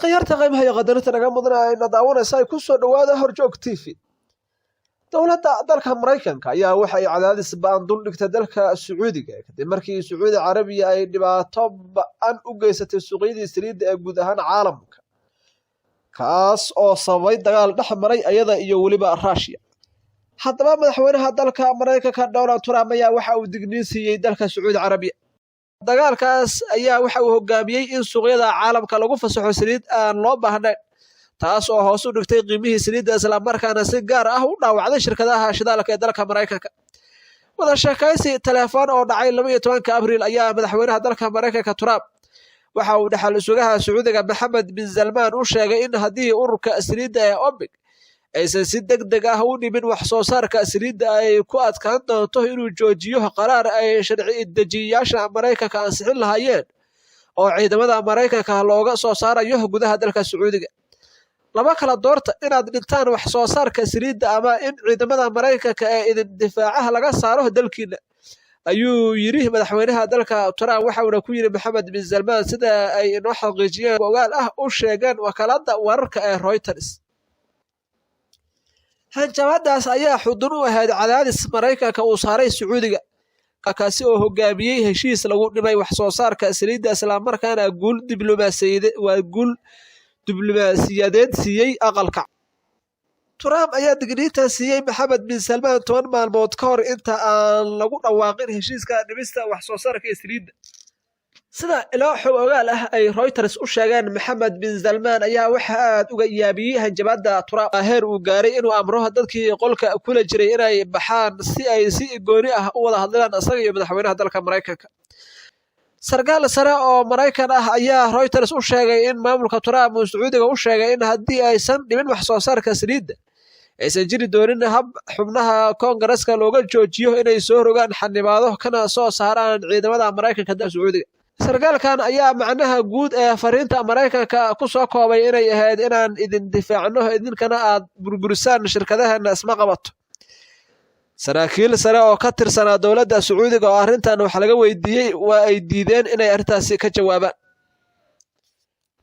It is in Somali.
khiyaarta qiimaha iyo qadarinta naga mudanaya in daawanaysa ay ku soo dhawaada Horjoog TV. dowladda dalka Mareykanka ayaa waxay cadaadis baan dul dhigtay dalka Sacuudiga kadib markii Sacuudi Carabiya ay dhibaato ba'an u geysatay suuqyadii saliidda ee guud ahaan caalamka, kaas oo sababay dagaal dhex maray iyada iyo weliba Russia. haddaba madaxweynaha dalka Mareykanka Donald Trump ayaa waxa uu digniin siiyay dalka Sacuudi Carabiya. dagaalkaas ayaa waxa uu hogaamiyay in suuqyada caalamka lagu fasaxo saliid aan loo baahnayn, taas oo hoos u dhigtay qiimihii saliidda isla markaana si gaar ah u dhaawacday shirkadaha shidaalka ee dalka Mareykanka. wada sheekaysi telefoon oo dhacay 12 Abriil ayaa madaxweynaha dalka Mareykanka Trump waxa uu dhaxal sugaha Sacuudiga Mohammed bin Salman u sheegay in haddii ururka saliidda ee OPEC aysan si degdeg ah u dhimin wax soo saarka saliidda ay ku adkaan doonto inuu joojiyo qaraar ay sharci dejiyayaasha Mareykanka ansixin lahaayeen oo ciidamada Mareykanka looga soo saarayo gudaha dalka Sacuudiga. laba kala doorta inaad dhintaan wax soo saarka saliidda ama in ciidamada Mareykanka ee idin difaacaha laga saaro dalkiina, ayuu yiri madaxweynaha dalka Trump. waxa uu ku yiri Mohammed bin Salman sida ay inoo xaqiijiyeen ogaal ah u sheegeen wakaaladda wararka ee Reuters. hanjabaadaas ayaa xudun u ahayd cadaadis Mareykanka uu saaray Sacuudiga, kaasi oo hogaamiyay heshiis lagu dhimay wax soo saarka saliidda isla markaana guul diblomaasiyadeed siiyay aqalka. Trump ayaa digniinta siiyay Mohammed bin Salman 10 maalmood ka hor inta aan lagu dhawaaqin heshiiska dhimista wax soo saarka saliidda. sida ilo xog ogaal ah ay Reuters u sheegeen, Mohammed bin Salman ayaa waxa aad uga yaabiyay hanjabaadda Trump heer uu gaaray inuu amro dadkii qolka kula jiray inay baxaan si ay si gooni ah u wada hadlaan asaga iyo madaxweynaha dalka Mareykanka. sarkaal sare oo Mareykan ah ayaa Reuters u sheegay in maamulka Trump uu Sacuudiga u sheegay in haddii aysan dhimin wax soo saarka saliidda aysan jiri doonin hab xubnaha Koongareeska looga joojiyo inay soo rogaan xanibaado kana soo saaraan ciidamada Mareykanka dalka Sacuudiga. sarkaalkan ayaa macnaha guud ee fariinta Mareykanka ku soo koobay inay ahayd inaan idin difaacno idinkana aad burburisaan shirkadaheena isma qabato. saraakiil sare oo ka tirsanaa dowladda Sacuudiga oo arrintan wax laga weydiiyay waa ay diideen inay arrintaasi ka jawaabaan.